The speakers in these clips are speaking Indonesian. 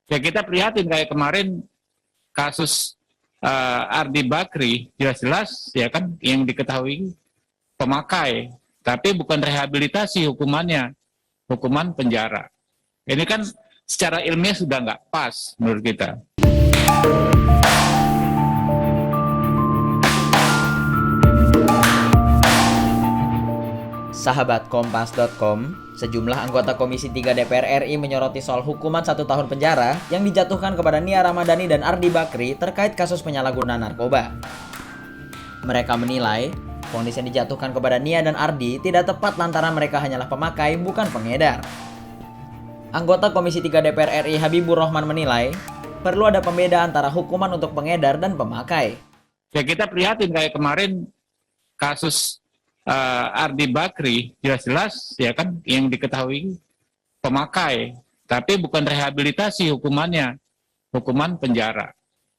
Ya kita prihatin kayak kemarin kasus Ardi Bakri, jelas-jelas ya kan yang diketahui pemakai, tapi bukan rehabilitasi hukumannya, hukuman penjara. Ini kan secara ilmiah sudah nggak pas menurut kita. Sahabat Kompas.com, sejumlah anggota Komisi 3 DPR RI menyoroti soal hukuman 1 tahun penjara yang dijatuhkan kepada Nia Ramadhani dan Ardi Bakri terkait kasus penyalahgunaan narkoba. Mereka menilai, vonis yang dijatuhkan kepada Nia dan Ardi tidak tepat lantaran mereka hanyalah pemakai, bukan pengedar. Anggota Komisi 3 DPR RI Habibur Rahman menilai, perlu ada pembeda antara hukuman untuk pengedar dan pemakai. Ya kita prihatin kayak kemarin kasus Ardi Bakri, jelas-jelas ya kan yang diketahui pemakai, tapi bukan rehabilitasi hukumannya, hukuman penjara.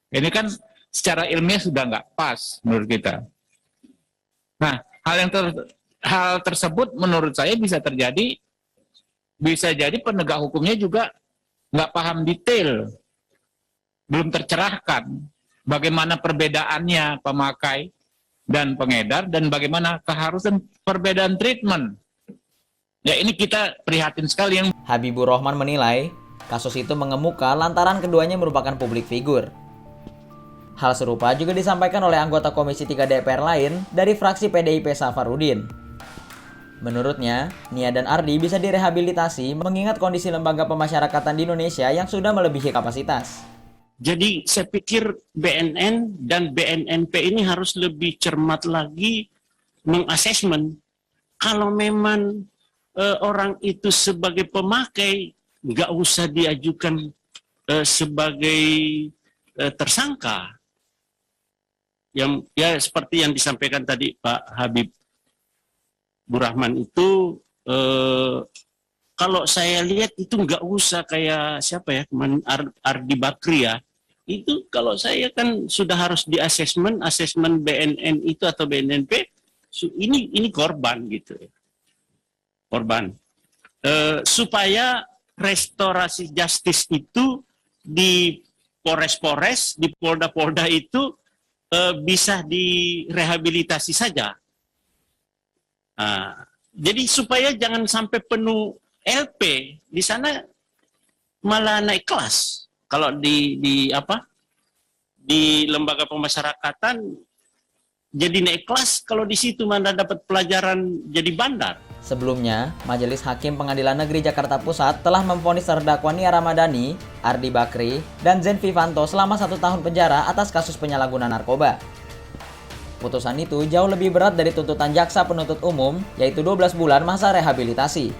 Ini kan secara ilmiah sudah nggak pas menurut kita. Nah, hal tersebut menurut saya bisa terjadi, bisa jadi penegak hukumnya juga nggak paham detail, belum tercerahkan bagaimana perbedaannya pemakai dan pengedar, dan bagaimana keharusan perbedaan treatment. Ya ini kita prihatin sekali. Yang Habibur Rahman menilai, kasus itu mengemuka lantaran keduanya merupakan publik figur. Hal serupa juga disampaikan oleh anggota Komisi 3 DPR lain dari fraksi PDIP Safarudin. Menurutnya, Nia dan Ardi bisa direhabilitasi mengingat kondisi lembaga pemasyarakatan di Indonesia yang sudah melebihi kapasitas. Jadi saya pikir BNN dan BNNP ini harus lebih cermat lagi mengasesmen. Kalau memang orang itu sebagai pemakai, nggak usah diajukan sebagai tersangka. Yang ya seperti yang disampaikan tadi Pak Habib Burahman itu, kalau saya lihat itu nggak usah kayak siapa ya, Ardi Bakri ya. Itu kalau saya kan sudah harus di asesmen BNN itu atau BNNP, ini korban gitu. Korban. Supaya restorasi justice itu di Polres-Polres, di Polda-Polda itu bisa direhabilitasi saja. Jadi supaya jangan sampai penuh LP, di sana malah naik kelas. Kalau di lembaga pemasyarakatan jadi naik kelas, kalau di situ mana dapat pelajaran jadi bandar. Sebelumnya, Majelis Hakim Pengadilan Negeri Jakarta Pusat telah memvonis terdakwa Nia Ramadhani, Ardi Bakri, dan Zen Vivanto selama 1 tahun penjara atas kasus penyalahgunaan narkoba. Putusan itu jauh lebih berat dari tuntutan jaksa penuntut umum, yaitu 12 bulan masa rehabilitasi.